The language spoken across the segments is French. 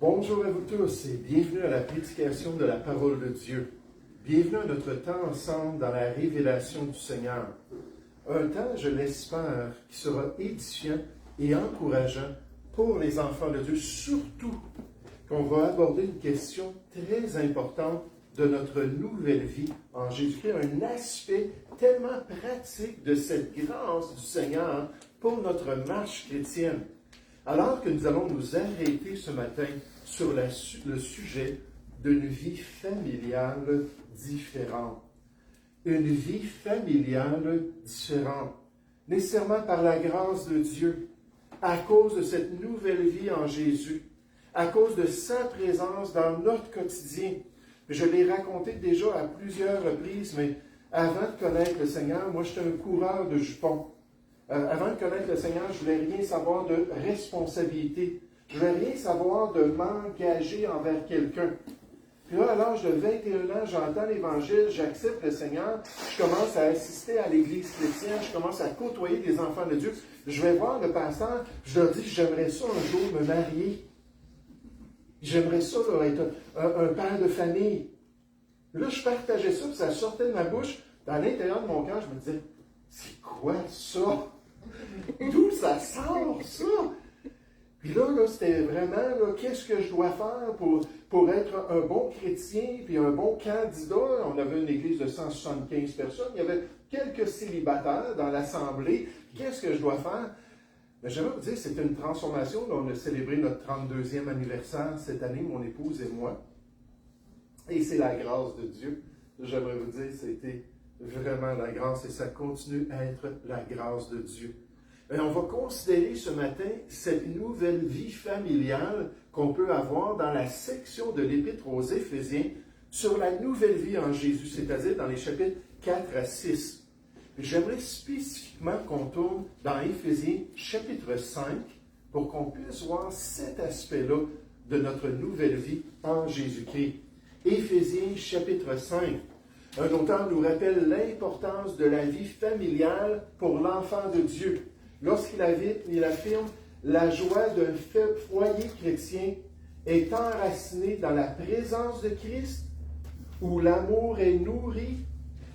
Bonjour à vous tous et bienvenue à la prédication de la parole de Dieu. Bienvenue à notre temps ensemble dans la révélation du Seigneur. Un temps, je l'espère, qui sera édifiant et encourageant pour les enfants de Dieu, surtout qu'on va aborder une question très importante de notre nouvelle vie en Jésus-Christ, un aspect tellement pratique de cette grâce du Seigneur pour notre marche chrétienne. Alors que nous allons nous arrêter ce matin sur le sujet d'une vie familiale différente. Une vie familiale différente, nécessairement par la grâce de Dieu, à cause de cette nouvelle vie en Jésus, à cause de sa présence dans notre quotidien. Je l'ai raconté déjà à plusieurs reprises, mais avant de connaître le Seigneur, moi j'étais un coureur de jupons. Avant de connaître le Seigneur, je ne voulais rien savoir de responsabilité. Je ne voulais rien savoir de m'engager envers quelqu'un. Puis là, à l'âge de 21 ans, j'entends l'Évangile, j'accepte le Seigneur, je commence à assister à l'Église chrétienne, je commence à côtoyer des enfants de Dieu. Je vais voir le pasteur, je leur dis, j'aimerais ça un jour me marier. J'aimerais ça là, être un père de famille. Là, je partageais ça, puis ça sortait de ma bouche. Dans l'intérieur de mon cœur, je me disais, c'est quoi ça? D'où ça sort, ça? Puis là, c'était vraiment, qu'est-ce que je dois faire pour être un bon chrétien, puis un bon candidat? On avait une église de 175 personnes, il y avait quelques célibataires dans l'assemblée. Qu'est-ce que je dois faire? Mais j'aimerais vous dire, c'était une transformation. Là, on a célébré notre 32e anniversaire cette année, mon épouse et moi. Et c'est la grâce de Dieu. J'aimerais vous dire, c'était vraiment la grâce et ça continue à être la grâce de Dieu. Et on va considérer ce matin cette nouvelle vie familiale qu'on peut avoir dans la section de l'Épître aux Éphésiens sur la nouvelle vie en Jésus, c'est-à-dire dans les chapitres 4 à 6. J'aimerais spécifiquement qu'on tourne dans Éphésiens chapitre 5 pour qu'on puisse voir cet aspect-là de notre nouvelle vie en Jésus-Christ. Éphésiens chapitre 5. Un auteur nous rappelle l'importance de la vie familiale pour l'enfant de Dieu. Lorsqu'il affirme la joie d'un foyer chrétien est enracinée dans la présence de Christ, où l'amour est nourri,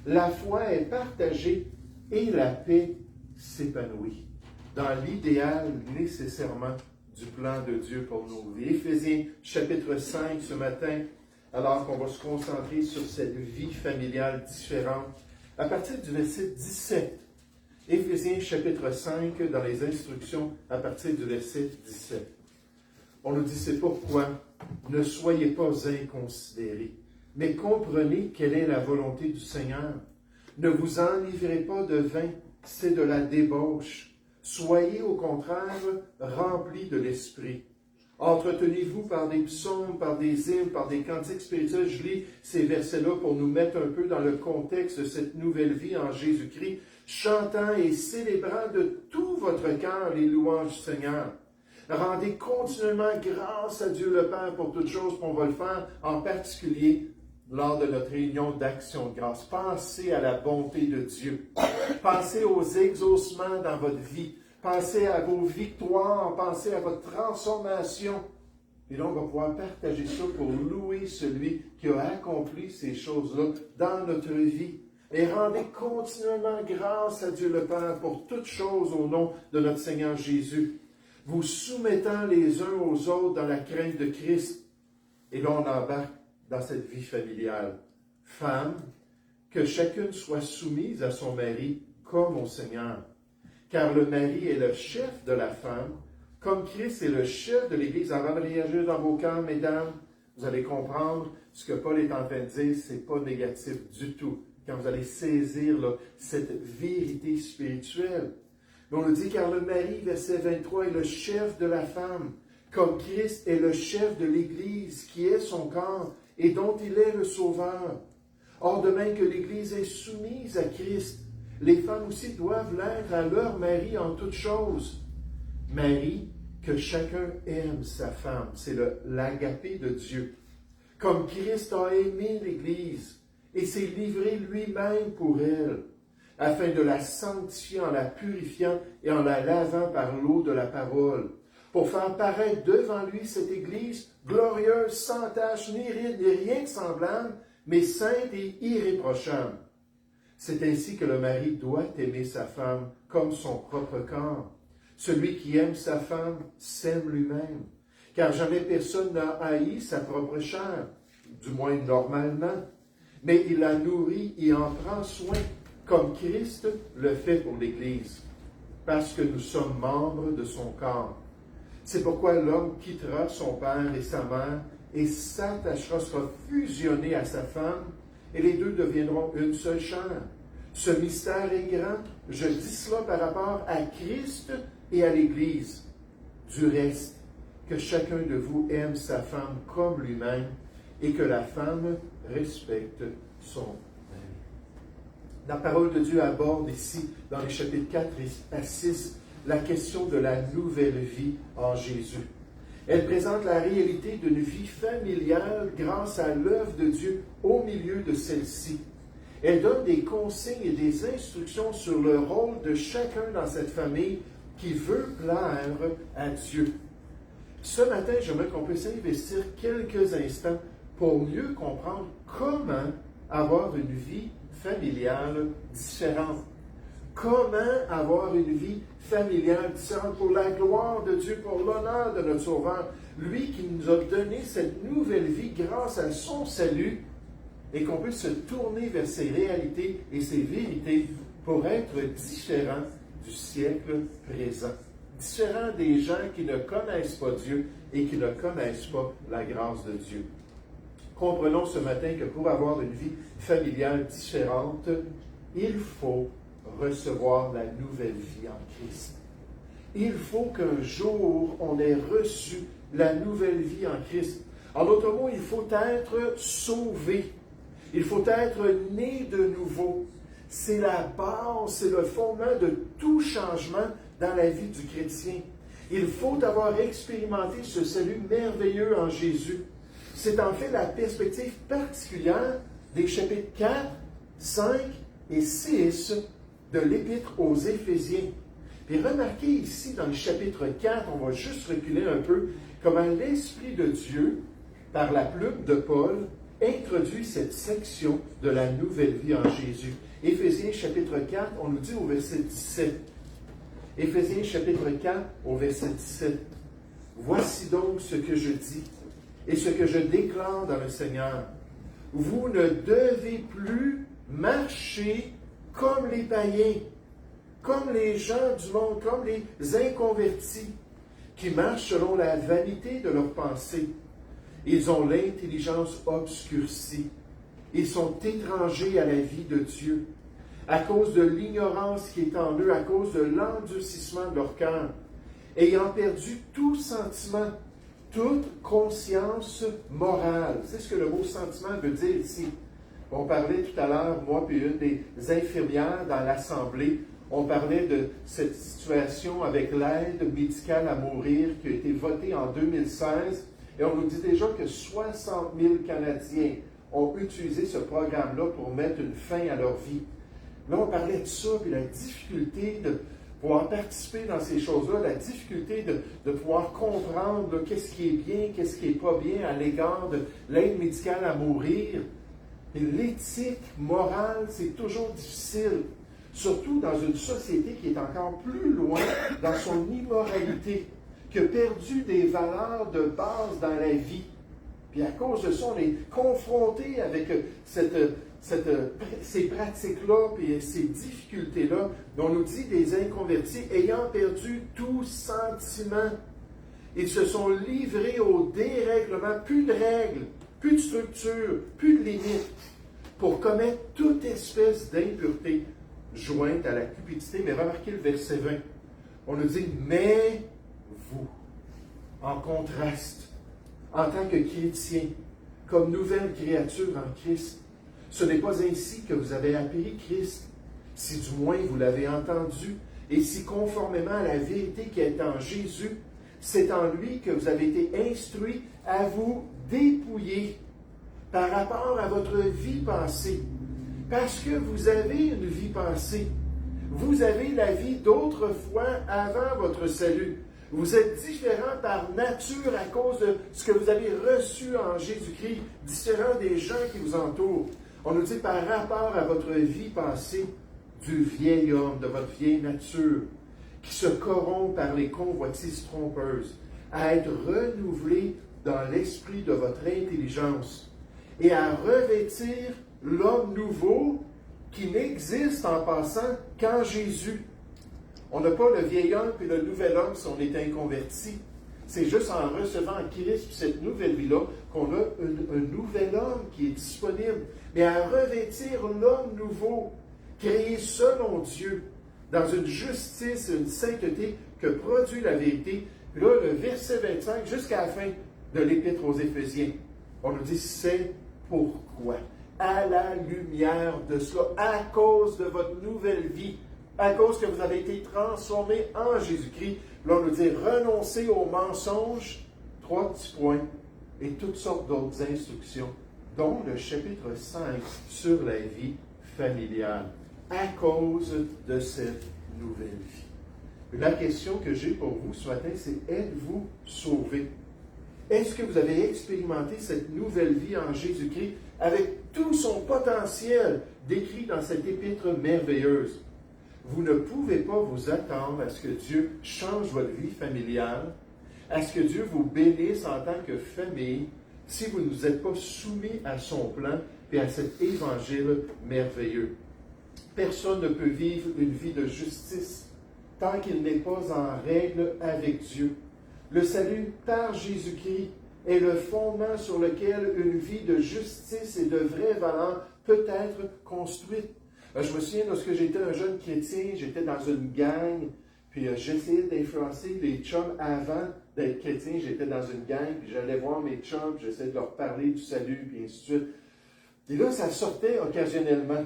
la foi est partagée et la paix s'épanouit. Dans l'idéal nécessairement du plan de Dieu pour nos vies. Éphésiens chapitre 5 ce matin, alors qu'on va se concentrer sur cette vie familiale différente. À partir du verset 17, Éphésiens chapitre 5, dans les instructions, à partir du verset 17. On nous dit, c'est pourquoi ne soyez pas inconsidérés, mais comprenez quelle est la volonté du Seigneur. Ne vous enivrez pas de vin, c'est de la débauche. Soyez au contraire remplis de l'esprit. Entretenez-vous par des psaumes, par des hymnes, par des cantiques spirituels. Je lis ces versets-là pour nous mettre un peu dans le contexte de cette nouvelle vie en Jésus-Christ, chantant et célébrant de tout votre cœur les louanges du Seigneur. Rendez continuellement grâce à Dieu le Père pour toutes choses, qu'on va le faire en particulier lors de notre réunion d'action de grâce. Pensez à la bonté de Dieu. Pensez aux exaucements dans votre vie. Pensez à vos victoires, pensez à votre transformation. Et là, on va pouvoir partager ça pour louer celui qui a accompli ces choses-là dans notre vie. Et rendez continuellement grâce à Dieu le Père pour toutes choses au nom de notre Seigneur Jésus, vous soumettant les uns aux autres dans la crainte de Christ. Et là, on embarque dans cette vie familiale. Femme, que chacune soit soumise à son mari comme au Seigneur. Car le mari est le chef de la femme, comme Christ est le chef de l'Église. Avant de réagir dans vos cœurs, mesdames, vous allez comprendre ce que Paul est en train de dire, ce n'est pas négatif du tout. Quand vous allez saisir là, cette vérité spirituelle. Mais on nous dit, car le mari, verset 23, est le chef de la femme, comme Christ est le chef de l'Église, qui est son corps, et dont il est le sauveur. Or, de même que l'Église est soumise à Christ, les femmes aussi doivent l'être à leur mari en toutes choses. Mari, que chacun aime sa femme. C'est l'agapé de Dieu. Comme Christ a aimé l'Église et s'est livré lui-même pour elle, afin de la sanctifier en la purifiant et en la lavant par l'eau de la parole, pour faire paraître devant lui cette Église glorieuse, sans tache, ni ride, ni rien de semblable, mais sainte et irréprochable. C'est ainsi que le mari doit aimer sa femme comme son propre corps. Celui qui aime sa femme s'aime lui-même, car jamais personne n'a haï sa propre chair, du moins normalement, mais il la nourrit et en prend soin, comme Christ le fait pour l'Église, parce que nous sommes membres de son corps. C'est pourquoi l'homme quittera son père et sa mère et s'attachera, sera fusionné à sa femme, et les deux deviendront une seule chair. Ce mystère est grand, je dis cela par rapport à Christ et à l'Église. Du reste, que chacun de vous aime sa femme comme lui-même, et que la femme respecte son mari. La parole de Dieu aborde ici, dans les chapitres 4 à 6, la question de la nouvelle vie en Jésus. Elle présente la réalité d'une vie familiale grâce à l'œuvre de Dieu au milieu de celle-ci. Elle donne des consignes et des instructions sur le rôle de chacun dans cette famille qui veut plaire à Dieu. Ce matin, j'aimerais qu'on puisse investir quelques instants pour mieux comprendre comment avoir une vie familiale différente. Comment avoir une vie familiale différente pour la gloire de Dieu, pour l'honneur de notre Sauveur, lui qui nous a donné cette nouvelle vie grâce à son salut, et qu'on puisse se tourner vers ses réalités et ses vérités pour être différent du siècle présent. Différent des gens qui ne connaissent pas Dieu et qui ne connaissent pas la grâce de Dieu. Comprenons ce matin que pour avoir une vie familiale différente, il faut recevoir la nouvelle vie en Christ. Il faut qu'un jour, on ait reçu la nouvelle vie en Christ. En d'autres mots, il faut être sauvé. Il faut être né de nouveau. C'est la base, c'est le fondement de tout changement dans la vie du chrétien. Il faut avoir expérimenté ce salut merveilleux en Jésus. C'est en fait la perspective particulière des chapitres 4, 5 et 6 de l'Épître aux Éphésiens. Et remarquez ici, dans le chapitre 4, on va juste reculer un peu, comment l'Esprit de Dieu, par la plume de Paul, introduit cette section de la nouvelle vie en Jésus. Éphésiens chapitre 4, on nous dit au verset 17. Éphésiens chapitre 4, au verset 17. Voici donc ce que je dis et ce que je déclare dans le Seigneur. Vous ne devez plus marcher comme les païens, comme les gens du monde, comme les inconvertis, qui marchent selon la vanité de leurs pensées. Ils ont l'intelligence obscurcie. Ils sont étrangers à la vie de Dieu, à cause de l'ignorance qui est en eux, à cause de l'endurcissement de leur cœur, ayant perdu tout sentiment, toute conscience morale. C'est ce que le mot sentiment veut dire ici. On parlait tout à l'heure, moi puis une des infirmières dans l'Assemblée, on parlait de cette situation avec l'aide médicale à mourir qui a été votée en 2016. Et on nous dit déjà que 60 000 Canadiens ont utilisé ce programme-là pour mettre une fin à leur vie. Là, on parlait de ça, puis la difficulté de pouvoir participer dans ces choses-là, la difficulté de pouvoir comprendre qu'est-ce qui est bien, qu'est-ce qui n'est pas bien à l'égard de l'aide médicale à mourir. Et l'éthique morale, c'est toujours difficile, surtout dans une société qui est encore plus loin dans son immoralité, qui a perdu des valeurs de base dans la vie. Puis à cause de ça, on est confronté avec ces pratiques-là, puis ces difficultés-là. On nous dit des inconvertis ayant perdu tout sentiment. Ils se sont livrés au dérèglement, plus de règles, plus de structure, plus de limites, pour commettre toute espèce d'impureté jointe à la cupidité. Mais remarquez le verset 20. On nous dit, mais vous, en contraste, en tant que chrétien, comme nouvelle créature en Christ, ce n'est pas ainsi que vous avez appris Christ, si du moins vous l'avez entendu, et si conformément à la vérité qui est en Jésus, c'est en lui que vous avez été instruits à vous dépouiller par rapport à votre vie passée. Parce que vous avez une vie passée. Vous avez la vie d'autrefois avant votre salut. Vous êtes différent par nature à cause de ce que vous avez reçu en Jésus-Christ, différent des gens qui vous entourent. On nous dit par rapport à votre vie passée, du vieil homme, de votre vieille nature, qui se corrompt par les convoitises trompeuses, à être renouvelé dans l'esprit de votre intelligence et à revêtir l'homme nouveau qui n'existe en passant qu'en Jésus. On n'a pas le vieil homme et le nouvel homme si on est inconverti. C'est juste en recevant Christ cette nouvelle vie-là qu'on a un nouvel homme qui est disponible. Mais à revêtir l'homme nouveau, créé selon Dieu, dans une justice et une sainteté que produit la vérité. Puis là, le verset 25, jusqu'à la fin de l'Épître aux Éphésiens, on nous dit, c'est pourquoi, à la lumière de cela, à cause de votre nouvelle vie, à cause que vous avez été transformés en Jésus-Christ, là, on nous dit, renoncez aux mensonges, 3 petits points, et toutes sortes d'autres instructions, dont le chapitre 5 sur la vie familiale, à cause de cette nouvelle vie. La question que j'ai pour vous ce matin, c'est êtes-vous sauvés? Est-ce que vous avez expérimenté cette nouvelle vie en Jésus-Christ avec tout son potentiel décrit dans cette épître merveilleuse? Vous ne pouvez pas vous attendre à ce que Dieu change votre vie familiale, à ce que Dieu vous bénisse en tant que famille, si vous ne vous êtes pas soumis à son plan et à cet évangile merveilleux. Personne ne peut vivre une vie de justice tant qu'il n'est pas en règle avec Dieu. Le salut par Jésus-Christ est le fondement sur lequel une vie de justice et de vraie valeur peut être construite. Je me souviens, lorsque j'étais un jeune chrétien, j'étais dans une gang, puis j'essayais d'influencer les chums avant d'être chrétien. J'étais dans une gang, puis j'allais voir mes chums, puis j'essayais de leur parler du salut, puis ainsi de suite. Et là, ça sortait occasionnellement.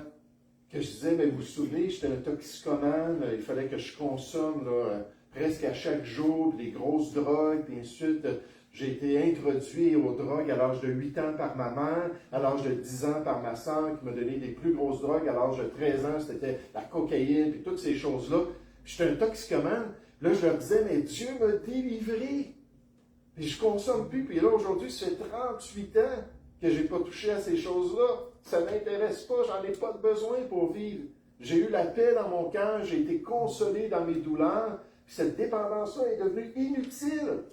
Que je disais, mais vous vous souvenez, j'étais un toxicomane, il fallait que je consomme là, presque à chaque jour des grosses drogues, puis ensuite, j'ai été introduit aux drogues à l'âge de 8 ans par ma mère, à l'âge de 10 ans par ma soeur, qui m'a donné des plus grosses drogues, à l'âge de 13 ans, c'était la cocaïne, puis toutes ces choses-là. Puis j'étais un toxicomane. Là, je leur disais, mais Dieu m'a délivré. Puis je consomme plus. Puis là, aujourd'hui, ça fait 38 ans que je n'ai pas touché à ces choses-là. Ça ne m'intéresse pas, j'en ai pas de besoin pour vivre. J'ai eu la paix dans mon cœur, j'ai été consolé dans mes douleurs, puis cette dépendance-là est devenue inutile.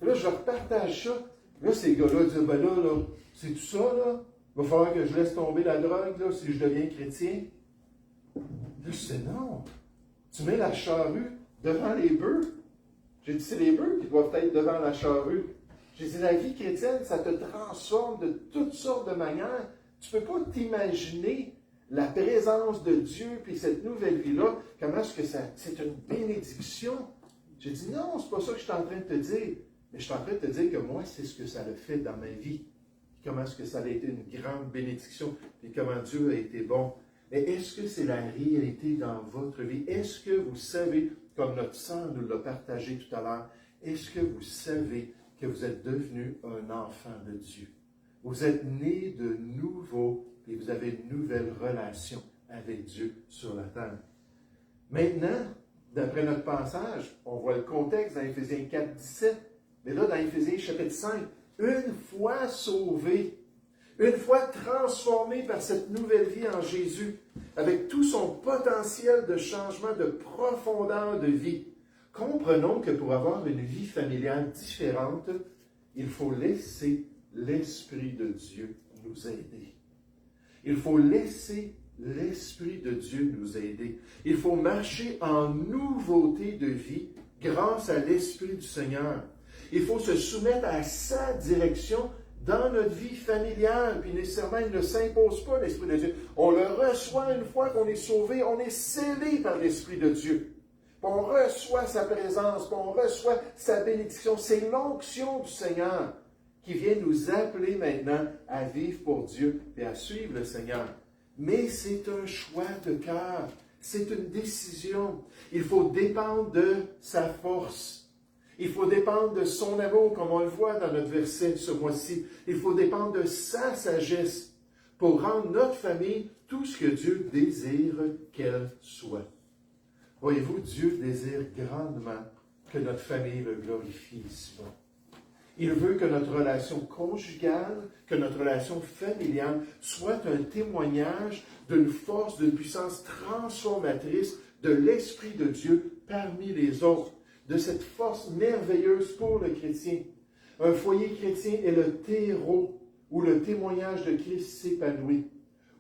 Là, je leur partage ça. Là, ces gars-là disent, ben là, c'est tout ça, là. Il va falloir que je laisse tomber la drogue, là, si je deviens chrétien. Là, je dis, non. Tu mets la charrue devant les bœufs. J'ai dit, c'est les bœufs qui doivent être devant la charrue. J'ai dit, la vie chrétienne, ça te transforme de toutes sortes de manières. Tu ne peux pas t'imaginer la présence de Dieu, puis cette nouvelle vie-là, comment est-ce que c'est une bénédiction. J'ai dit, non, c'est pas ça que je suis en train de te dire. Mais je suis en train de te dire que moi, c'est ce que ça a fait dans ma vie. Comment est-ce que ça a été une grande bénédiction, et comment Dieu a été bon. Mais est-ce que c'est la réalité dans votre vie? Est-ce que vous savez, comme notre sœur nous l'a partagé tout à l'heure, est-ce que vous savez que vous êtes devenu un enfant de Dieu? Vous êtes né de nouveau et vous avez une nouvelle relation avec Dieu sur la terre. Maintenant, d'après notre passage, on voit le contexte dans Éphésiens 4, 17. Mais là, dans Éphésiens chapitre 5, une fois sauvé, une fois transformé par cette nouvelle vie en Jésus, avec tout son potentiel de changement, de profondeur de vie, comprenons que pour avoir une vie familiale différente, il faut laisser l'Esprit de Dieu nous aider. Il faut laisser l'Esprit de Dieu nous aider. Il faut marcher en nouveauté de vie grâce à l'Esprit du Seigneur. Il faut se soumettre à sa direction dans notre vie familiale. Puis nécessairement, il ne s'impose pas l'Esprit de Dieu. On le reçoit une fois qu'on est sauvé. On est scellé par l'Esprit de Dieu. Puis on reçoit sa présence, puis on reçoit sa bénédiction. C'est l'onction du Seigneur qui vient nous appeler maintenant à vivre pour Dieu et à suivre le Seigneur. Mais c'est un choix de cœur. C'est une décision. Il faut dépendre de sa force. Il faut dépendre de son amour, comme on le voit dans notre verset ce mois-ci. Il faut dépendre de sa sagesse pour rendre notre famille tout ce que Dieu désire qu'elle soit. Voyez-vous, Dieu désire grandement que notre famille le glorifie ici-bas. Il veut que notre relation conjugale, que notre relation familiale soit un témoignage d'une force, d'une puissance transformatrice de l'Esprit de Dieu parmi les autres, de cette force merveilleuse pour le chrétien. Un foyer chrétien est le terreau où le témoignage de Christ s'épanouit,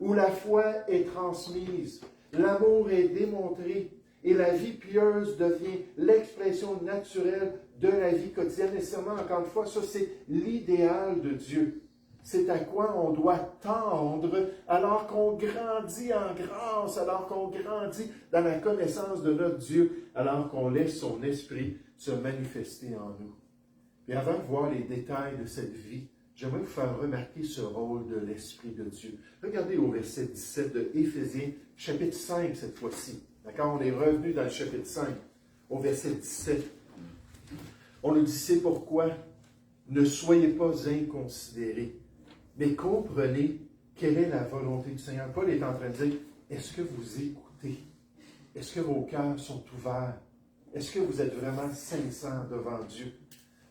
où la foi est transmise, l'amour est démontré et la vie pieuse devient l'expression naturelle de la vie quotidienne. Nécessairement, encore une fois, ça c'est l'idéal de Dieu. C'est à quoi on doit tendre alors qu'on grandit en grâce, alors qu'on grandit dans la connaissance de notre Dieu, alors qu'on laisse son esprit se manifester en nous. Et avant de voir les détails de cette vie, j'aimerais vous faire remarquer ce rôle de l'Esprit de Dieu. Regardez au verset 17 de Éphésiens, chapitre 5 cette fois-ci. D'accord? On est revenu dans le chapitre 5, au verset 17. On nous dit, c'est pourquoi ne soyez pas inconsidérés, mais comprenez quelle est la volonté du Seigneur. Paul est en train de dire, est-ce que vous écoutez? Est-ce que vos cœurs sont ouverts? Est-ce que vous êtes vraiment sincères devant Dieu?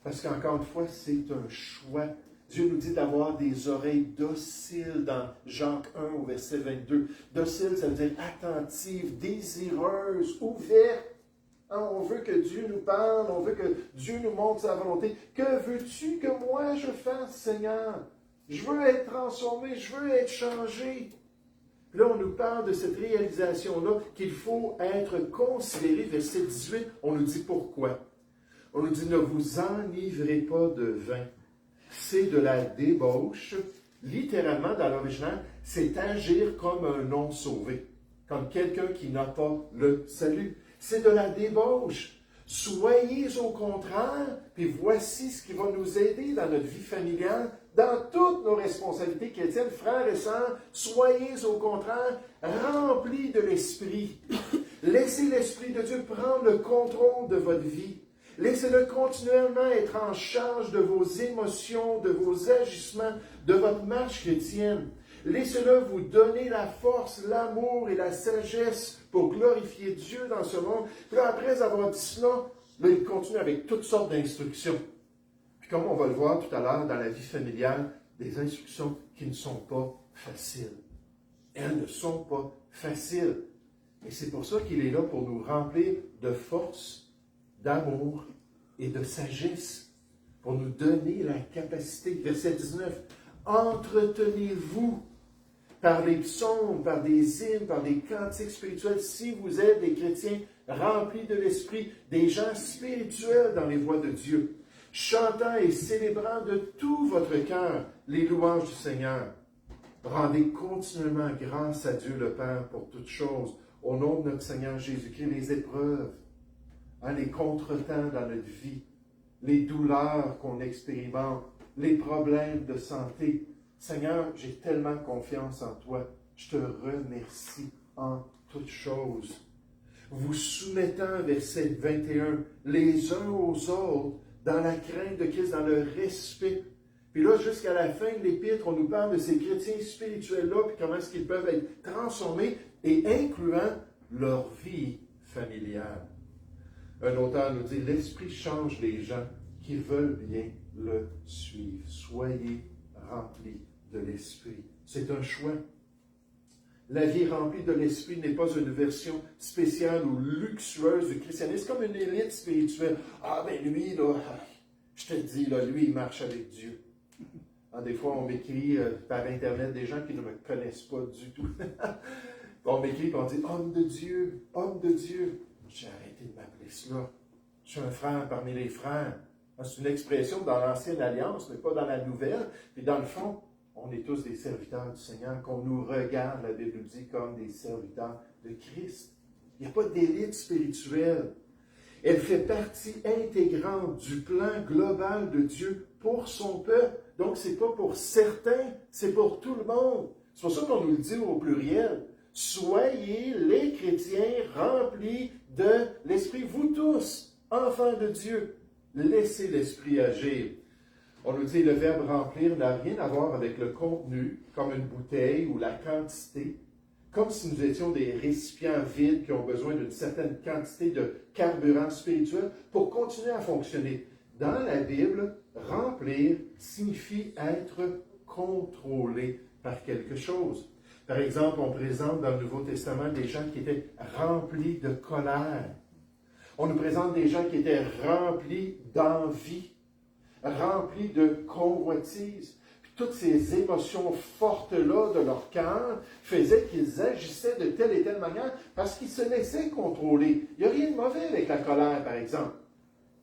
Parce qu'encore une fois, c'est un choix. Dieu nous dit d'avoir des oreilles dociles dans Jacques 1 au verset 22. Docile, ça veut dire attentive, désireuse, ouverte. Hein, on veut que Dieu nous parle, on veut que Dieu nous montre sa volonté. Que veux-tu que moi je fasse, Seigneur? Je veux être transformé, je veux être changé. Puis là, on nous parle de cette réalisation-là qu'il faut être considéré. Verset 18, on nous dit pourquoi. On nous dit, ne vous enivrez pas de vin. C'est de la débauche. Littéralement, dans l'original, c'est agir comme un non-sauvé, comme quelqu'un qui n'a pas le salut. C'est de la débauche. Soyez au contraire, puis voici ce qui va nous aider dans notre vie familiale, dans toutes nos responsabilités chrétiennes, frères et sœurs, soyez au contraire remplis de l'Esprit. Laissez l'Esprit de Dieu prendre le contrôle de votre vie. Laissez-le continuellement être en charge de vos émotions, de vos agissements, de votre marche chrétienne. Laissez-le vous donner la force, l'amour et la sagesse pour glorifier Dieu dans ce monde. Puis là, après avoir dit cela, là, il continue avec toutes sortes d'instructions. Puis comme on va le voir tout à l'heure dans la vie familiale, des instructions qui ne sont pas faciles. Elles ne sont pas faciles. Et c'est pour ça qu'il est là pour nous remplir de force, d'amour et de sagesse, pour nous donner la capacité. Verset 19. Entretenez-vous par les psaumes, par des hymnes, par des cantiques spirituels, si vous êtes des chrétiens remplis de l'Esprit, des gens spirituels dans les voies de Dieu, chantant et célébrant de tout votre cœur les louanges du Seigneur. Rendez continuellement grâce à Dieu le Père pour toutes choses, au nom de notre Seigneur Jésus-Christ, les épreuves, les contretemps dans notre vie, les douleurs qu'on expérimente, les problèmes de santé. Seigneur, j'ai tellement confiance en toi. Je te remercie en toutes choses. Vous soumettant, verset 21, les uns aux autres, dans la crainte de Christ, dans le respect. Puis là, jusqu'à la fin de l'Épître, on nous parle de ces chrétiens spirituels-là, puis comment est-ce qu'ils peuvent être transformés, et incluant leur vie familiale. Un auteur nous dit, l'Esprit change les gens qui veulent bien le suivre. Soyez remplis de l'Esprit. C'est un choix. La vie remplie de l'Esprit n'est pas une version spéciale ou luxueuse du christianisme, comme une élite spirituelle. Ah ben lui, là, je te dis, là, lui, il marche avec Dieu. Des fois, on m'écrit par Internet des gens qui ne me connaissent pas du tout. On m'écrit et on dit, homme de Dieu, homme de Dieu. J'ai arrêté de m'appeler cela. Je suis un frère parmi les frères. C'est une expression dans l'Ancienne Alliance, mais pas dans la Nouvelle. Puis dans le fond, on est tous des serviteurs du Seigneur, qu'on nous regarde, la Bible nous dit, comme des serviteurs de Christ. Il n'y a pas d'élite spirituelle. Elle fait partie intégrante du plan global de Dieu pour son peuple. Donc, ce n'est pas pour certains, c'est pour tout le monde. C'est pour ça qu'on nous le dit au pluriel. Soyez les chrétiens remplis de l'Esprit, vous tous, enfants de Dieu. Laissez l'Esprit agir. On nous dit le verbe remplir n'a rien à voir avec le contenu, comme une bouteille ou la quantité, comme si nous étions des récipients vides qui ont besoin d'une certaine quantité de carburant spirituel pour continuer à fonctionner. Dans la Bible, remplir signifie être contrôlé par quelque chose. Par exemple, on présente dans le Nouveau Testament des gens qui étaient remplis de colère. On nous présente des gens qui étaient remplis d'envie, remplis de convoitise. Puis toutes ces émotions fortes-là de leur cœur faisaient qu'ils agissaient de telle et telle manière parce qu'ils se laissaient contrôler. Il n'y a rien de mauvais avec la colère, par exemple.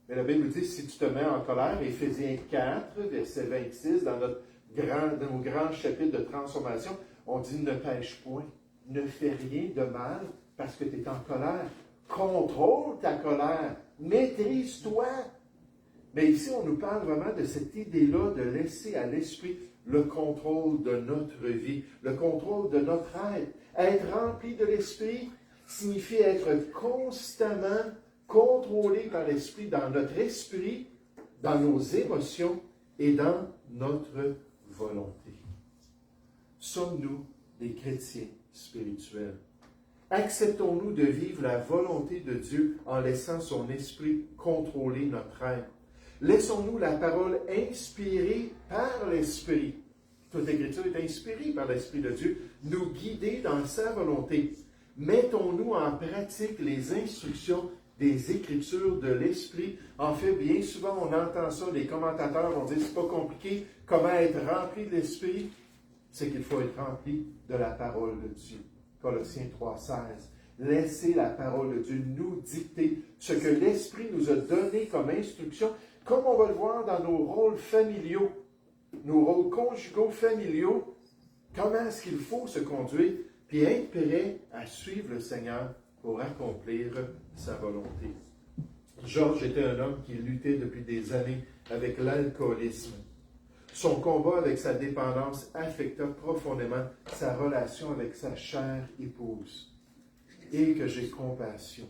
Mais la Bible nous dit, si tu te mets en colère, Éphésiens 4, verset 26, dans nos grands chapitres de transformation, on dit ne pêche point, ne fais rien de mal parce que tu es en colère. Contrôle ta colère, maîtrise-toi. Mais ici, on nous parle vraiment de cette idée-là de laisser à l'esprit le contrôle de notre vie, le contrôle de notre être. Être rempli de l'esprit signifie être constamment contrôlé par l'esprit dans notre esprit, dans nos émotions et dans notre volonté. Sommes-nous des chrétiens spirituels? Acceptons-nous de vivre la volonté de Dieu en laissant son esprit contrôler notre être? Laissons-nous la parole inspirée par l'esprit. Toute l'Écriture est inspirée par l'Esprit de Dieu, nous guider dans sa volonté. Mettons-nous en pratique les instructions des Écritures de l'Esprit. En fait, bien souvent, on entend ça, les commentateurs vont dire, c'est pas compliqué, comment être rempli de l'Esprit? C'est qu'il faut être rempli de la parole de Dieu. Colossiens 3,16. Laissez la parole de Dieu nous dicter ce que l'Esprit nous a donné comme instruction, comme on va le voir dans nos rôles familiaux, nos rôles conjugaux familiaux, comment est-ce qu'il faut se conduire, puis être prêt à suivre le Seigneur pour accomplir sa volonté. Georges était un homme qui luttait depuis des années avec l'alcoolisme. Son combat avec sa dépendance affecta profondément sa relation avec sa chère épouse. Et que j'ai compassion.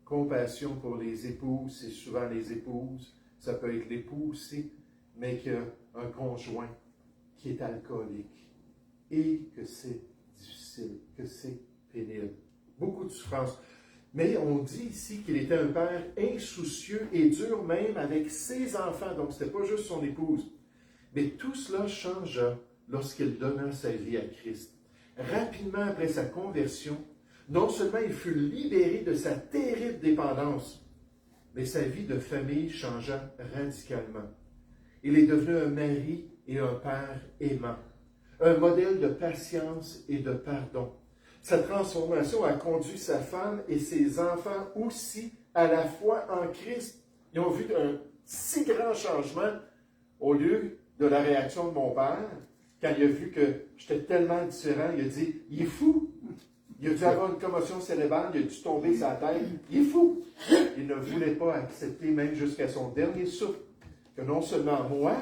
Compassion pour les épouses, c'est souvent les épouses, ça peut être l'époux aussi, mais qu'il y a un conjoint qui est alcoolique. Et que c'est difficile, que c'est pénible. Beaucoup de souffrance. Mais on dit ici qu'il était un père insoucieux et dur même avec ses enfants. Donc, ce n'était pas juste son épouse. Mais tout cela changea lorsqu'il donna sa vie à Christ. Rapidement après sa conversion, non seulement il fut libéré de sa terrible dépendance, mais sa vie de famille changea radicalement. Il est devenu un mari et un père aimant, un modèle de patience et de pardon. Sa transformation a conduit sa femme et ses enfants aussi à la foi en Christ. Ils ont vu un si grand changement au lieu de la réaction de mon père, quand il a vu que j'étais tellement différent, il a dit, il est fou. Il a dû avoir une commotion cérébrale, il a dû tomber sa tête. Il est fou. Il ne voulait pas accepter, même jusqu'à son dernier souffle, que non seulement moi,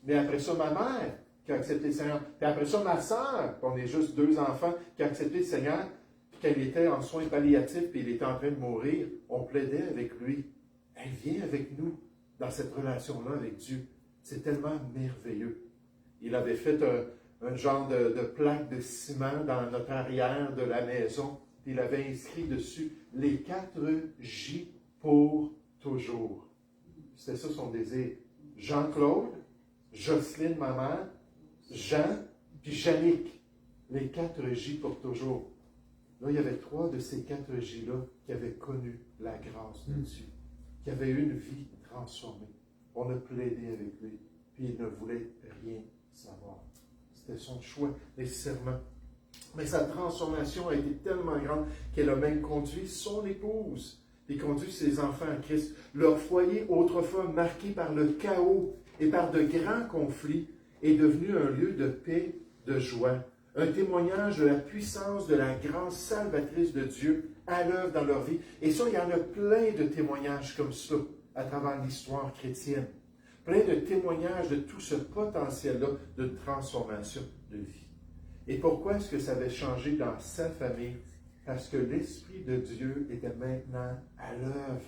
mais après ça ma mère, qui a accepté le Seigneur. Puis après ça, ma sœur, on est juste 2 enfants, qui a accepté le Seigneur, puis qu'elle était en soins palliatifs, puis il était en train de mourir, on plaidait avec lui. Elle vient avec nous dans cette relation-là avec Dieu. C'est tellement merveilleux. Il avait fait un genre de plaque de ciment dans notre arrière de la maison, puis il avait inscrit dessus les 4 J pour toujours. C'était ça son désir. Jean-Claude, Jocelyne, ma mère, Jean, puis Jannick, les 4 J pour toujours. Là, il y avait 3 de ces 4 J-là qui avaient connu la grâce de Dieu, qui avaient eu une vie transformée. On a plaidé avec lui, puis il ne voulait rien savoir. C'était son choix, nécessairement. Mais sa transformation a été tellement grande qu'elle a même conduit son épouse et conduit ses enfants à Christ. Leur foyer, autrefois marqué par le chaos et par de grands conflits, est devenu un lieu de paix, de joie, un témoignage de la puissance, de la grâce salvatrice de Dieu à l'œuvre dans leur vie. Et ça, il y en a plein de témoignages comme ça à travers l'histoire chrétienne. Plein de témoignages de tout ce potentiel-là de transformation de vie. Et pourquoi est-ce que ça avait changé dans sa famille? Parce que l'Esprit de Dieu était maintenant à l'œuvre.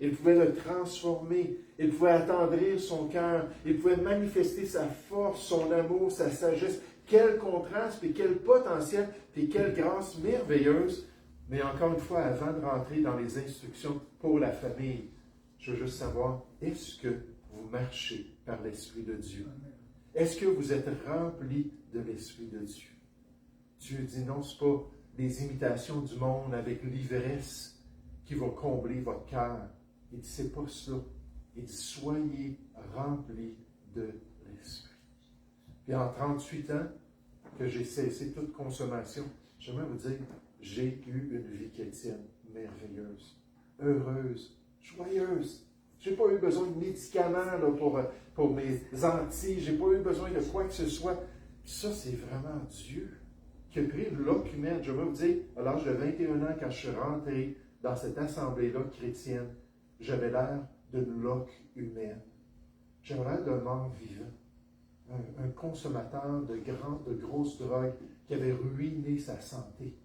Il pouvait le transformer. Il pouvait attendrir son cœur. Il pouvait manifester sa force, son amour, sa sagesse. Quel contraste, puis quel potentiel, puis quelle grâce merveilleuse. Mais encore une fois, avant de rentrer dans les instructions pour la famille, je veux juste savoir, est-ce que vous marchez par l'Esprit de Dieu? Est-ce que vous êtes rempli de l'Esprit de Dieu? Dieu dit non, ce n'est pas des imitations du monde avec l'ivresse qui vont combler votre cœur. Il dit, c'est pas ça. Il dit, soyez remplis de l'Esprit. Puis en 38 ans que j'ai cessé toute consommation, j'aimerais vous dire, j'ai eu une vie chrétienne merveilleuse, heureuse, joyeuse. Je n'ai pas eu besoin de médicaments là, pour mes Antilles. Je n'ai pas eu besoin de quoi que ce soit. Ça, c'est vraiment Dieu qui a pris une loque humaine. Je vais vous dire, à l'âge de 21 ans, quand je suis rentré dans cette assemblée-là chrétienne, j'avais l'air d'une loque humaine. J'avais l'air d'un mort vivant. Un consommateur de grosses drogues qui avait ruiné sa santé.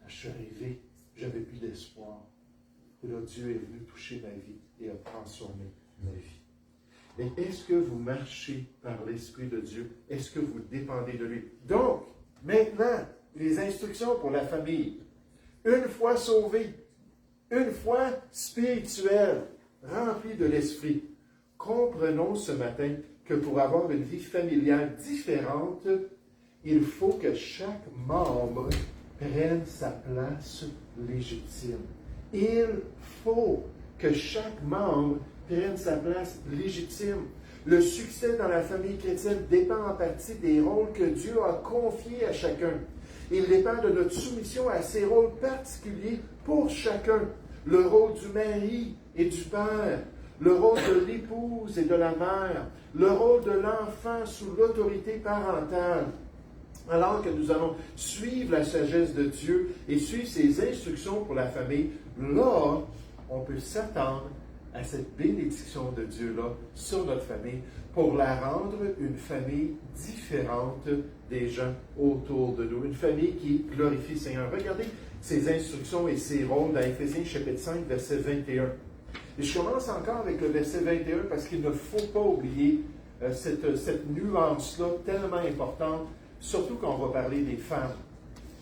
Quand je suis arrivé, j'avais plus d'espoir. Et là, Dieu est venu toucher ma vie et a transformé ma vie. Et est-ce que vous marchez par l'Esprit de Dieu? Est-ce que vous dépendez de lui? Donc, maintenant, les instructions pour la famille. Une fois sauvé, une fois spirituel, rempli de l'Esprit, comprenons ce matin que pour avoir une vie familiale différente, il faut que chaque membre prenne sa place légitime. Il faut que chaque membre prenne sa place légitime. Le succès dans la famille chrétienne dépend en partie des rôles que Dieu a confiés à chacun. Il dépend de notre soumission à ces rôles particuliers pour chacun. Le rôle du mari et du père, le rôle de l'épouse et de la mère, le rôle de l'enfant sous l'autorité parentale. Alors que nous allons suivre la sagesse de Dieu et suivre ses instructions pour la famille, là, on peut s'attendre à cette bénédiction de Dieu-là sur notre famille pour la rendre une famille différente des gens autour de nous. Une famille qui glorifie le Seigneur. Regardez ces instructions et ces rôles dans Éphésiens chapitre 5, verset 21. Et je commence encore avec le verset 21 parce qu'il ne faut pas oublier cette nuance-là tellement importante, surtout quand on va parler des femmes.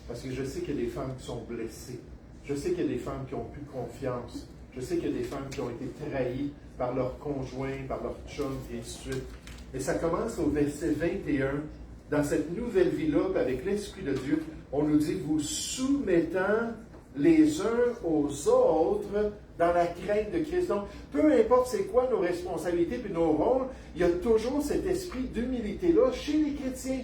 Parce que je sais qu'il y a des femmes qui sont blessées. Je sais qu'il y a des femmes qui n'ont plus confiance. Je sais qu'il y a des femmes qui ont été trahies par leur conjoint, par leur chum, et ainsi de suite. Et ça commence au verset 21. Dans cette nouvelle vie-là, avec l'Esprit de Dieu, on nous dit, vous soumettant les uns aux autres dans la crainte de Christ. Donc, peu importe c'est quoi nos responsabilités et nos rôles, il y a toujours cet esprit d'humilité-là chez les chrétiens,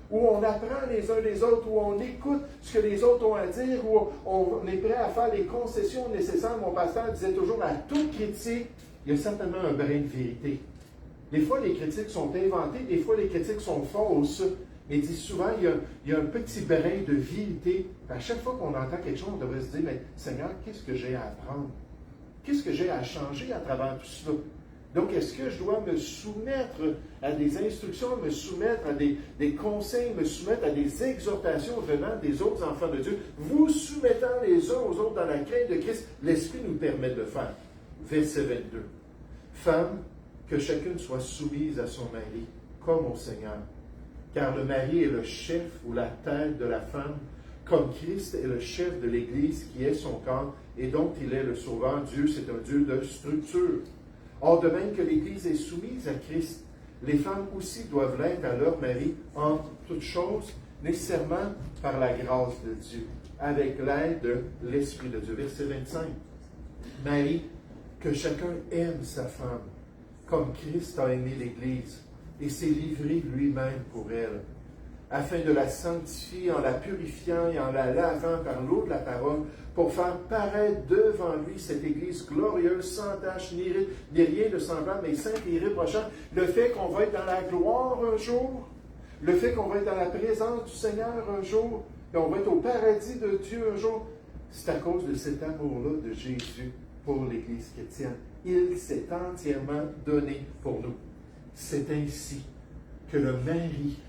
où on apprend les uns des autres, où on écoute ce que les autres ont à dire, où on est prêt à faire les concessions nécessaires. Mon pasteur disait toujours à tout critique, il y a certainement un brin de vérité. Des fois, les critiques sont inventées, des fois, les critiques sont fausses, mais il dit souvent, il y a un petit brin de vérité. À chaque fois qu'on entend quelque chose, on devrait se dire, mais Seigneur, qu'est-ce que j'ai à apprendre? Qu'est-ce que j'ai à changer à travers tout cela? Donc, est-ce que je dois me soumettre à des instructions, me soumettre à des conseils, me soumettre à des exhortations venant des autres enfants de Dieu, vous soumettant les uns aux autres dans la crainte de Christ? L'Esprit nous permet de le faire. Verset 22. Femme, que chacune soit soumise à son mari, comme au Seigneur. Car le mari est le chef ou la tête de la femme, comme Christ est le chef de l'Église qui est son corps et dont il est le sauveur. Dieu, c'est un Dieu de structure. Or, de même que l'Église est soumise à Christ, les femmes aussi doivent l'être à leur mari en toutes choses, nécessairement par la grâce de Dieu, avec l'aide de l'Esprit de Dieu. Verset 25. Marie, que chacun aime sa femme, comme Christ a aimé l'Église et s'est livré lui-même pour elle, afin de la sanctifier en la purifiant et en la lavant par l'eau de la parole, pour faire paraître devant lui cette Église glorieuse, sans tache, ni rien de semblable, mais sainte et irréprochable. Le fait qu'on va être dans la gloire un jour, le fait qu'on va être dans la présence du Seigneur un jour, et on va être au paradis de Dieu un jour, c'est à cause de cet amour-là de Jésus pour l'Église chrétienne. Il s'est entièrement donné pour nous. C'est ainsi que le mari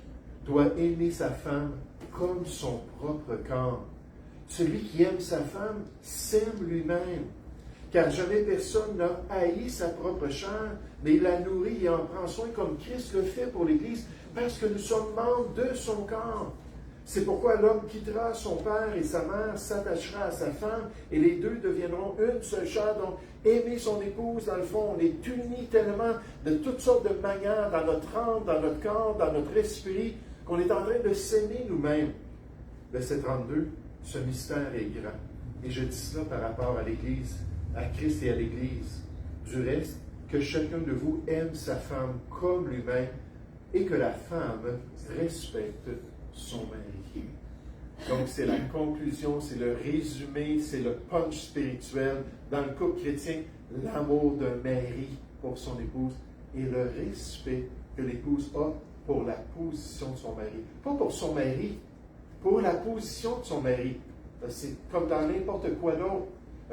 doit aimer sa femme comme son propre corps. Celui qui aime sa femme s'aime lui-même. Car jamais personne n'a haï sa propre chair, mais il la nourrit et en prend soin comme Christ le fait pour l'Église, parce que nous sommes membres de son corps. C'est pourquoi l'homme quittera son père et sa mère, s'attachera à sa femme, et les deux deviendront une seule chair. Donc, aimer son épouse, dans le fond, on est unis tellement de toutes sortes de manières, dans notre âme, dans notre corps, dans notre esprit, qu'on est en train de s'aimer nous-mêmes. Verset 32, ce mystère est grand. Et je dis cela par rapport à l'Église, à Christ et à l'Église. Du reste, que chacun de vous aime sa femme comme lui-même, et que la femme respecte son mari. Donc, c'est la conclusion, c'est le résumé, c'est le punch spirituel. Dans le couple chrétien, l'amour d'un mari pour son épouse et le respect que l'épouse a pour la position de son mari. Pas pour son mari, pour la position de son mari. C'est comme dans n'importe quoi d'autre.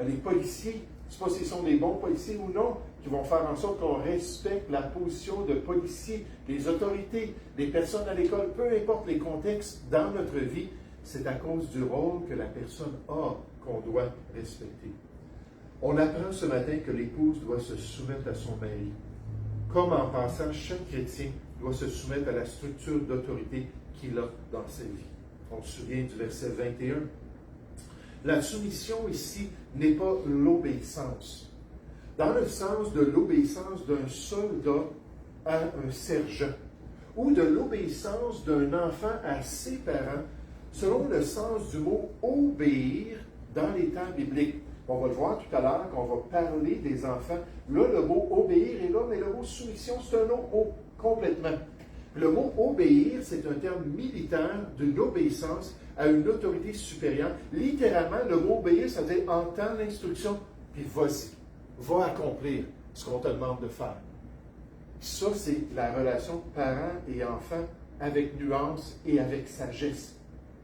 Les policiers, je ne sais pas s'ils sont des bons policiers ou non, qui vont faire en sorte qu'on respecte la position de policier, les autorités, les personnes à l'école, peu importe les contextes dans notre vie, c'est à cause du rôle que la personne a qu'on doit respecter. On apprend ce matin que l'épouse doit se soumettre à son mari. Comme en passant, chaque chrétien doit se soumettre à la structure d'autorité qu'il a dans sa vie. On se souvient du verset 21. La soumission ici n'est pas l'obéissance. Dans le sens de l'obéissance d'un soldat à un sergent, ou de l'obéissance d'un enfant à ses parents, selon le sens du mot « obéir » dans les temps bibliques. On va le voir tout à l'heure quand on va parler des enfants. Là, le mot « obéir » est là, mais le mot « soumission », c'est un autre complètement. Le mot « obéir », c'est un terme militaire d'une obéissance à une autorité supérieure. Littéralement, le mot « obéir », ça veut dire « entends l'instruction, puis vas-y, va accomplir ce qu'on te demande de faire ». Ça, c'est la relation parent et enfant avec nuance et avec sagesse.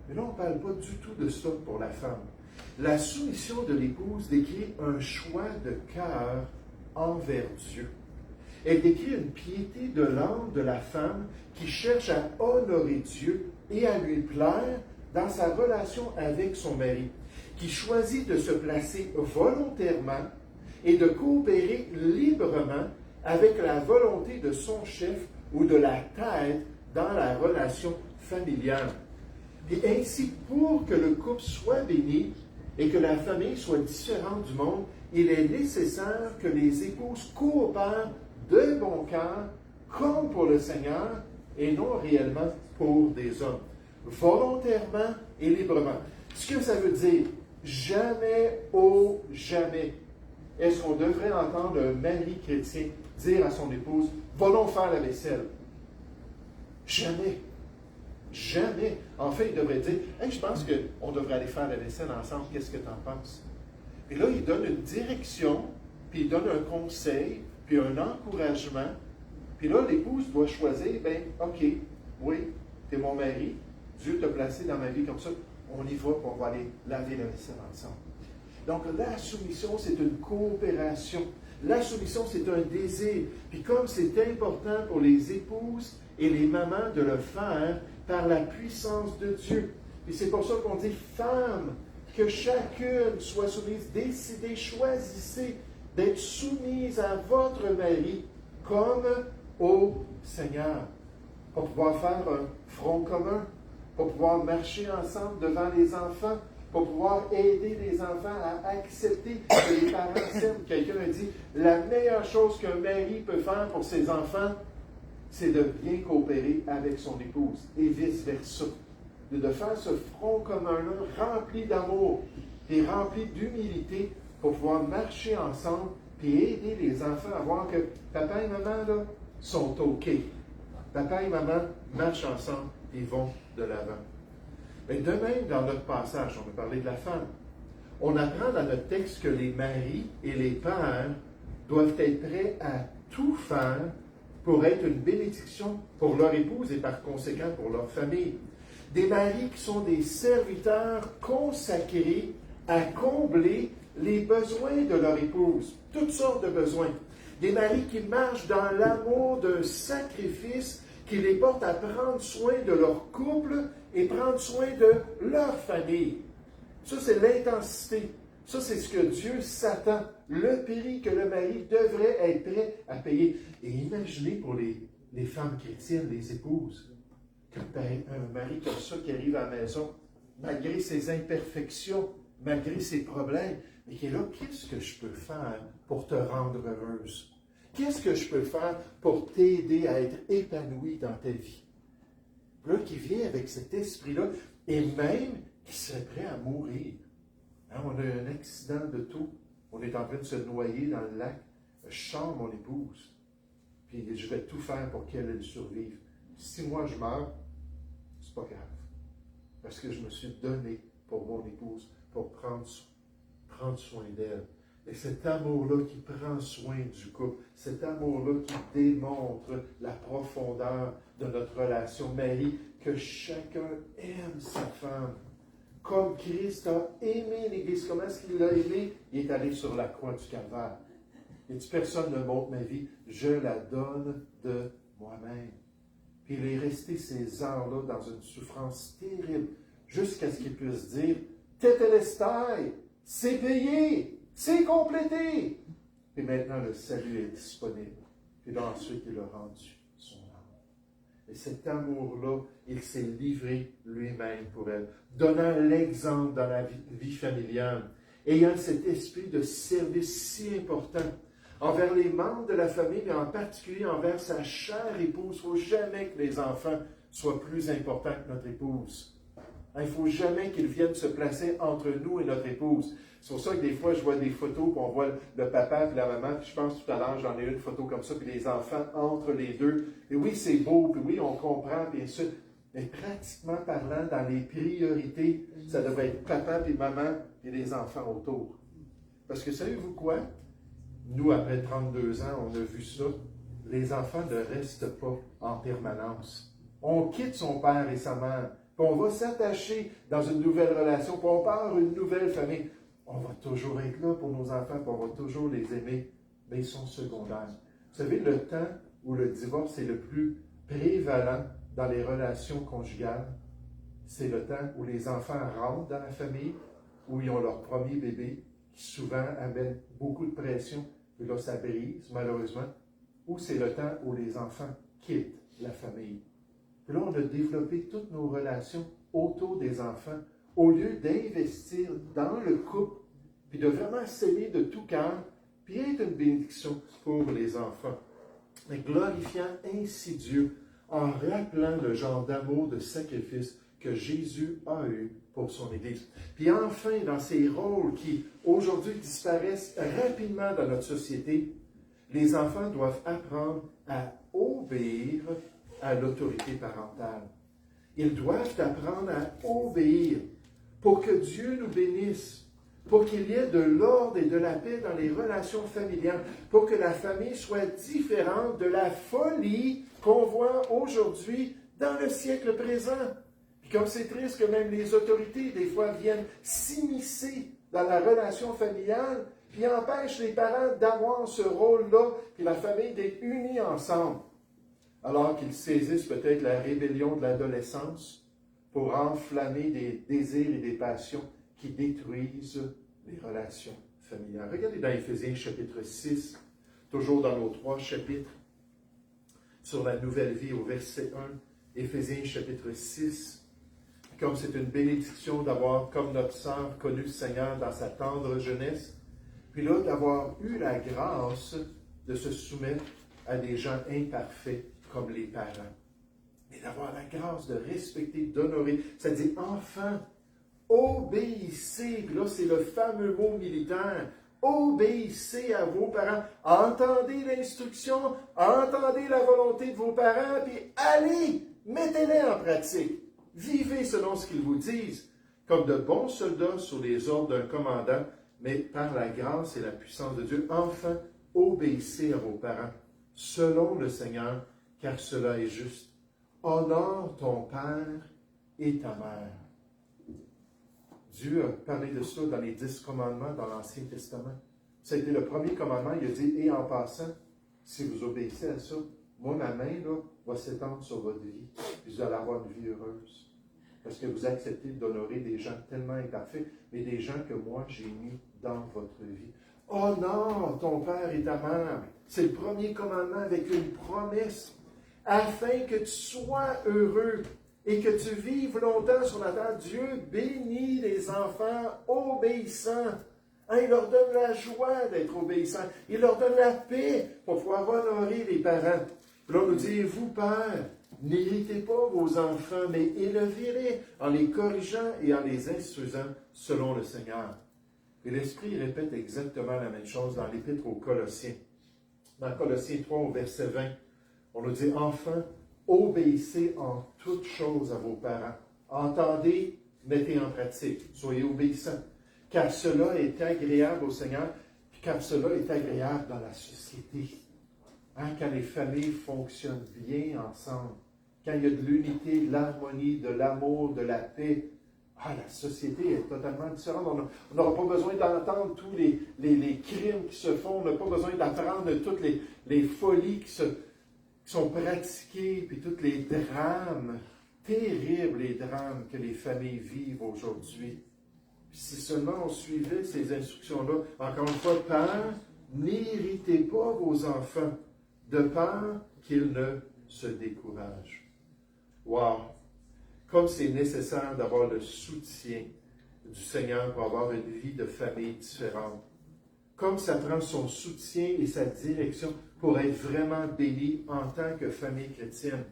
Mais là, on ne parle pas du tout de ça pour la femme. La soumission de l'épouse décrit un choix de cœur envers Dieu. Elle décrit une piété de l'âme de la femme qui cherche à honorer Dieu et à lui plaire dans sa relation avec son mari, qui choisit de se placer volontairement et de coopérer librement avec la volonté de son chef ou de la tête dans la relation familiale. Et ainsi, pour que le couple soit béni et que la famille soit différente du monde, il est nécessaire que les épouses coopèrent de bon cœur, comme pour le Seigneur, et non réellement pour des hommes, volontairement et librement. Ce que ça veut dire, jamais, oh jamais, est-ce qu'on devrait entendre un mari chrétien dire à son épouse, va donc faire la vaisselle. Jamais. Jamais. En fait, il devrait dire, hey, je pense qu'on devrait aller faire la vaisselle ensemble, qu'est-ce que tu en penses? Et là, il donne une direction, puis il donne un conseil, puis un encouragement. Puis là, l'épouse doit choisir, ben, OK, oui, tu es mon mari, Dieu t'a placé dans ma vie comme ça, on y va, on va aller laver la vaisselle ensemble. Donc, la soumission, c'est une coopération. La soumission, c'est un désir. Puis comme c'est important pour les épouses et les mamans de le faire par la puissance de Dieu. Et c'est pour ça qu'on dit, femmes, que chacune soit soumise, décidez, choisissez d'être soumise à votre mari comme au Seigneur. Pour pouvoir faire un front commun, pour pouvoir marcher ensemble devant les enfants, pour pouvoir aider les enfants à accepter que les parents s'aiment. Quelqu'un a dit, la meilleure chose qu'un mari peut faire pour ses enfants, c'est de bien coopérer avec son épouse, et vice-versa. De faire ce front commun-là, rempli d'amour, et rempli d'humilité, pour pouvoir marcher ensemble, puis aider les enfants à voir que papa et maman, là, sont OK. Papa et maman marchent ensemble et vont de l'avant. Mais de même, dans notre passage, on a parlé de la femme. On apprend dans notre texte que les maris et les pères doivent être prêts à tout faire pour être une bénédiction pour leur épouse et par conséquent pour leur famille. Des maris qui sont des serviteurs consacrés à combler les besoins de leur épouse, toutes sortes de besoins. Des maris qui marchent dans l'amour d'un sacrifice qui les porte à prendre soin de leur couple et prendre soin de leur famille. Ça, c'est l'intensité Ça, c'est ce que Dieu s'attend. Le prix que le mari devrait être prêt à payer. Et imaginez pour les femmes chrétiennes, les épouses, qu'un mari comme ça qui arrive à la maison, malgré ses imperfections, malgré ses problèmes, mais qui est là, qu'est-ce que je peux faire pour te rendre heureuse? Qu'est-ce que je peux faire pour t'aider à être épanouie dans ta vie? Là, qui vient avec cet esprit-là, et même qui serait prêt à mourir. Hein, on a un accident de tout. On est en train de se noyer dans le lac. Je chante mon épouse. Puis je vais tout faire pour qu'elle survive. Si moi je meurs, c'est pas grave. Parce que je me suis donné pour mon épouse, pour prendre soin d'elle. Et cet amour-là qui prend soin du couple, cet amour-là qui démontre la profondeur de notre relation, Marie, que chacun aime sa femme. Comme Christ a aimé l'Église. Comment est-ce qu'il l'a aimé? Il est allé sur la croix du Calvaire. Il dit, personne ne montre ma vie, je la donne de moi-même. Puis il est resté ces heures-là dans une souffrance terrible, jusqu'à ce qu'il puisse dire, Tétélestai, c'est payé, c'est complété. Et maintenant, le salut est disponible. Puis là, ensuite, il a rendu son âme. Et cet amour-là, il s'est livré lui-même pour elle, donnant l'exemple dans la vie familiale, ayant cet esprit de service si important envers les membres de la famille, mais en particulier envers sa chère épouse. Il ne faut jamais que les enfants soient plus importants que notre épouse. Il ne faut jamais qu'ils viennent se placer entre nous et notre épouse. C'est pour ça que des fois, je vois des photos, puis on voit le papa et la maman, puis je pense tout à l'heure, j'en ai une photo comme ça, puis les enfants entre les deux. Et oui, c'est beau, puis oui, on comprend, bien sûr. Mais pratiquement parlant, dans les priorités, ça devrait être papa et maman et les enfants autour. Parce que savez-vous quoi? Nous, après 32 ans, on a vu ça. Les enfants ne restent pas en permanence. On quitte son père et sa mère, puis on va s'attacher dans une nouvelle relation, puis on part une nouvelle famille. On va toujours être là pour nos enfants, puis on va toujours les aimer, mais ils sont secondaires. Vous savez, le temps où le divorce est le plus prévalent dans les relations conjugales, c'est le temps où les enfants rentrent dans la famille, où ils ont leur premier bébé, qui souvent amène beaucoup de pression, puis là, ça brise, malheureusement, ou c'est le temps où les enfants quittent la famille. Puis là, on a développé toutes nos relations autour des enfants, au lieu d'investir dans le couple, puis de vraiment s'aimer de tout cœur, puis être une bénédiction pour les enfants. Mais glorifiant ainsi Dieu, en rappelant le genre d'amour, de sacrifice que Jésus a eu pour son Église. Puis enfin, dans ces rôles qui aujourd'hui disparaissent rapidement dans notre société, les enfants doivent apprendre à obéir à l'autorité parentale. Ils doivent apprendre à obéir pour que Dieu nous bénisse, pour qu'il y ait de l'ordre et de la paix dans les relations familiales, pour que la famille soit différente de la folie qu'on voit aujourd'hui dans le siècle présent. Puis comme c'est triste que même les autorités, des fois, viennent s'immiscer dans la relation familiale, puis empêchent les parents d'avoir ce rôle-là, puis la famille d'être unie ensemble, alors qu'ils saisissent peut-être la rébellion de l'adolescence pour enflammer des désirs et des passions qui détruisent les relations familiales. Regardez dans Éphésiens chapitre 6, toujours dans nos 3 chapitres, sur la nouvelle vie au verset 1, Éphésiens chapitre 6, comme c'est une bénédiction d'avoir, comme notre sœur, connu le Seigneur dans sa tendre jeunesse, puis là, d'avoir eu la grâce de se soumettre à des gens imparfaits comme les parents. Mais d'avoir la grâce de respecter, d'honorer, ça dit enfants, obéissez. Puis là, c'est le fameux mot militaire. Obéissez à vos parents. Entendez l'instruction, entendez la volonté de vos parents, puis allez, mettez-les en pratique. Vivez selon ce qu'ils vous disent, comme de bons soldats sous les ordres d'un commandant, mais par la grâce et la puissance de Dieu. Enfin, obéissez à vos parents, selon le Seigneur, car cela est juste. Honore ton père et ta mère. Dieu a parlé de ça dans les 10 commandements dans l'Ancien Testament. Ça a été le premier commandement. Il a dit, et en passant, si vous obéissez à ça, moi, ma main là, va s'étendre sur votre vie, puis vous allez avoir une vie heureuse. parce que vous acceptez d'honorer des gens tellement imparfaits, mais des gens que moi j'ai mis dans votre vie. Honore ton père et ta mère. C'est le premier commandement avec une promesse, afin que tu sois heureux et que tu vives longtemps sur la terre. Dieu bénit les enfants obéissants. Il leur donne la joie d'être obéissants. Il leur donne la paix pour pouvoir honorer les parents. Puis là, on nous dit, vous, père, n'irritez pas vos enfants, mais élevez-les en les corrigeant et en les instruisant selon le Seigneur. Et l'Esprit répète exactement la même chose dans l'Épître aux Colossiens. Dans Colossiens 3, au verset 20, on nous dit, enfants, obéissez en toutes choses à vos parents. Entendez, mettez en pratique, soyez obéissants. Car cela est agréable au Seigneur, car cela est agréable dans la société. Quand les familles fonctionnent bien ensemble, quand il y a de l'unité, de l'harmonie, de l'amour, de la paix, la société est totalement différente. On n'aura pas besoin d'entendre tous les crimes qui se font, on n'a pas besoin d'apprendre toutes les folies qui sont pratiquées, puis tous les drames, terribles les drames que les familles vivent aujourd'hui. Si seulement on suivait ces instructions-là, encore une fois, père, n'irritez pas vos enfants, de peur qu'ils ne se découragent. Wow! Comme c'est nécessaire d'avoir le soutien du Seigneur pour avoir une vie de famille différente. Comme ça prend son soutien et sa direction pour être vraiment béni en tant que famille chrétienne.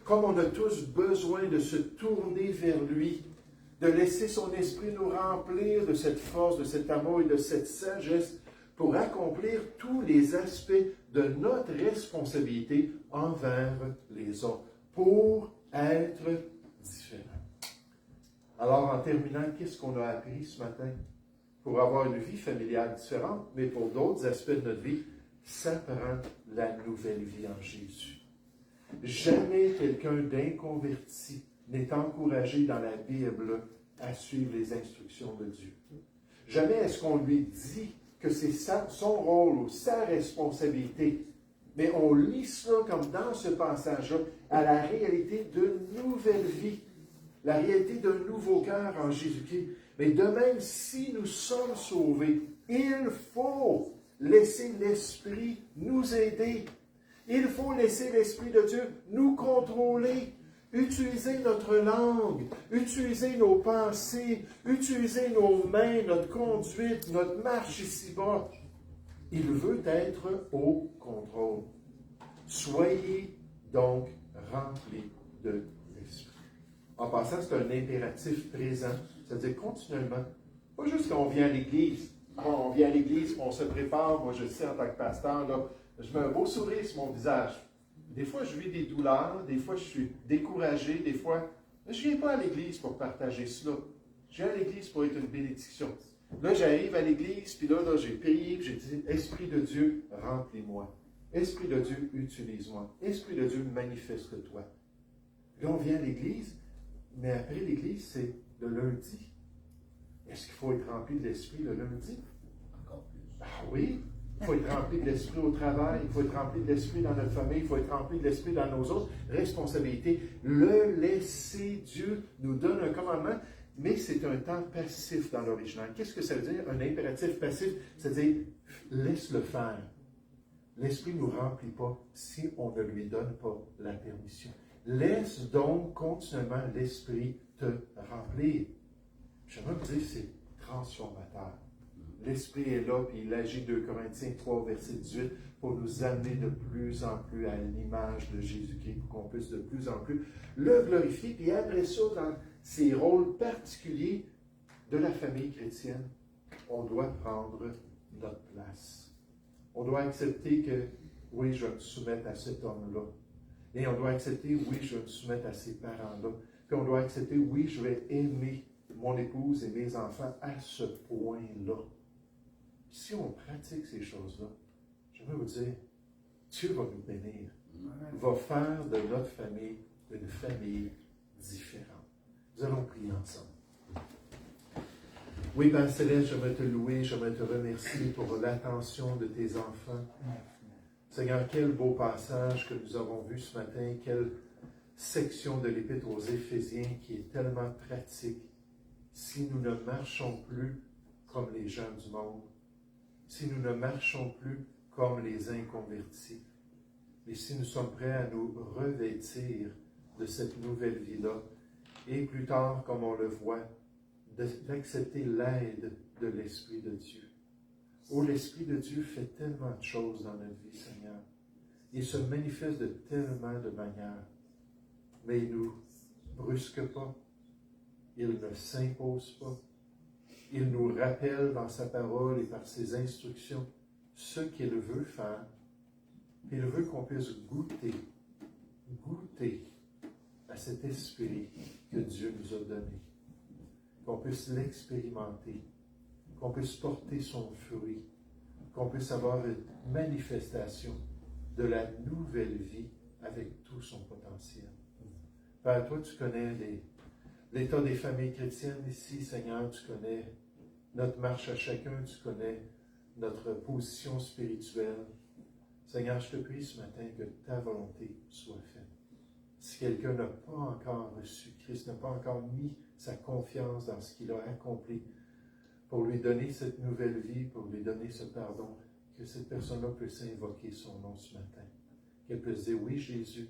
Comme on a tous besoin de se tourner vers lui, de laisser son esprit nous remplir de cette force, de cet amour et de cette sagesse pour accomplir tous les aspects de notre responsabilité envers les autres, pour être différents. Alors, en terminant, qu'est-ce qu'on a appris ce matin? Pour avoir une vie familiale différente, mais pour d'autres aspects de notre vie, ça prend la nouvelle vie en Jésus. Jamais quelqu'un d'inconverti n'est encouragé dans la Bible à suivre les instructions de Dieu. Jamais est-ce qu'on lui dit que c'est son rôle ou sa responsabilité, mais on lit cela comme dans ce passage-là à la réalité d'une nouvelle vie, la réalité d'un nouveau cœur en Jésus-Christ. Mais de même, si nous sommes sauvés, il faut laisser l'Esprit nous aider. Il faut laisser l'Esprit de Dieu nous contrôler, utiliser notre langue, utiliser nos pensées, utiliser nos mains, notre conduite, notre marche ici-bas. Il veut être au contrôle. Soyez donc remplis de l'Esprit. En passant, c'est un impératif présent, c'est-à-dire continuellement. Pas juste quand on vient à l'Église. On vient à l'Église, on se prépare, moi je le sais en tant que pasteur, là, je mets un beau sourire sur mon visage. Des fois, je vis des douleurs, des fois, je suis découragé, des fois, je ne viens pas à l'Église pour partager cela. Je viens à l'Église pour être une bénédiction. Là, j'arrive à l'Église, puis là j'ai prié, puis j'ai dit, Esprit de Dieu, remplis-moi. Esprit de Dieu, utilise-moi. Esprit de Dieu, manifeste-toi. Là, on vient à l'Église, mais après l'Église, c'est le lundi. Est-ce qu'il faut être rempli de l'Esprit le lundi? Encore plus. Ah oui, il faut être rempli de l'Esprit au travail, il faut être rempli de l'Esprit dans notre famille, il faut être rempli de l'Esprit dans nos autres responsabilités. Le laisser, Dieu nous donne un commandement, mais c'est un temps passif dans l'original. Qu'est-ce que ça veut dire, un impératif passif? C'est-à-dire, laisse-le faire. L'Esprit ne nous remplit pas si on ne lui donne pas la permission. Laisse donc continuellement l'Esprit te remplir. J'aimerais vous dire, c'est transformateur. L'Esprit est là, puis il agit, 2 Corinthiens 3, verset 18, pour nous amener de plus en plus à l'image de Jésus-Christ, pour qu'on puisse de plus en plus le glorifier. Puis après ça, dans ces rôles particuliers de la famille chrétienne, on doit prendre notre place. On doit accepter que, oui, je vais me soumettre à cet homme-là. Et on doit accepter, oui, je vais me soumettre à ces parents-là. Puis on doit accepter, oui, je vais aimer mon épouse et mes enfants à ce point-là. Si on pratique ces choses-là, je vais vous dire, Dieu va nous bénir. Il va faire de notre famille une famille différente. Nous allons prier ensemble. Oui, Père Céleste, j'aimerais te louer, j'aimerais te remercier pour l'attention de tes enfants. Seigneur, quel beau passage que nous avons vu ce matin, quelle section de l'Épître aux Éphésiens qui est tellement pratique. Si nous ne marchons plus comme les gens du monde, si nous ne marchons plus comme les inconvertis, mais si nous sommes prêts à nous revêtir de cette nouvelle vie-là, et plus tard, comme on le voit, d'accepter l'aide de l'Esprit de Dieu. Oh, l'Esprit de Dieu fait tellement de choses dans notre vie, Seigneur. Il se manifeste de tellement de manières, mais il ne nous brusque pas, il ne s'impose pas. Il nous rappelle dans sa parole et par ses instructions ce qu'il veut faire. Il veut qu'on puisse goûter à cet esprit que Dieu nous a donné. Qu'on puisse l'expérimenter, qu'on puisse porter son fruit, qu'on puisse avoir une manifestation de la nouvelle vie avec tout son potentiel. Père, toi, tu connais l'état des familles chrétiennes ici, Seigneur, tu connais notre marche à chacun, tu connais notre position spirituelle. Seigneur, je te prie ce matin que ta volonté soit faite. Si quelqu'un n'a pas encore reçu Christ, n'a pas encore mis sa confiance dans ce qu'il a accompli, pour lui donner cette nouvelle vie, pour lui donner ce pardon, que cette personne-là puisse invoquer son nom ce matin. Qu'elle puisse dire, oui Jésus,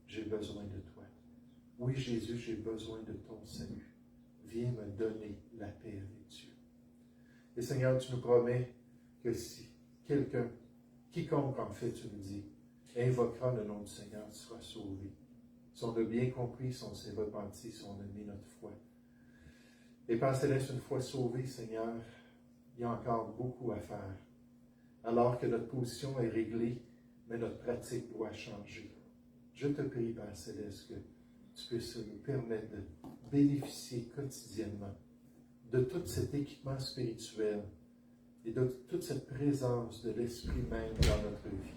j'ai besoin de toi. Oui Jésus, j'ai besoin de ton salut. Viens me donner la paix avec Dieu. Et Seigneur, tu nous promets que si quiconque en fait, tu nous dis, invoquera le nom du Seigneur, tu seras sauvé. Si on a bien compris, si on s'est repenti, si on a mis notre foi. Et Père Céleste, une fois sauvé, Seigneur, il y a encore beaucoup à faire. Alors que notre position est réglée, mais notre pratique doit changer. Je te prie, Père Céleste, que tu puisses nous permettre de bénéficier quotidiennement de tout cet équipement spirituel et de toute cette présence de l'Esprit même dans notre vie,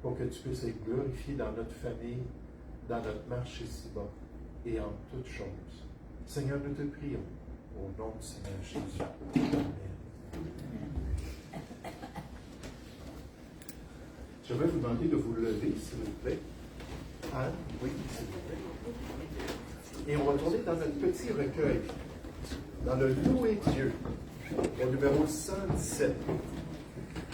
pour que tu puisses être glorifié dans notre famille, dans notre marche ici-bas et en toutes choses. Seigneur, nous te prions au nom du Seigneur Jésus. Amen. Je vais vous demander de vous lever, s'il vous plaît. Anne, oui, s'il vous plaît. Et on va tourner dans notre petit recueil, dans le Louer Dieu, au numéro 117.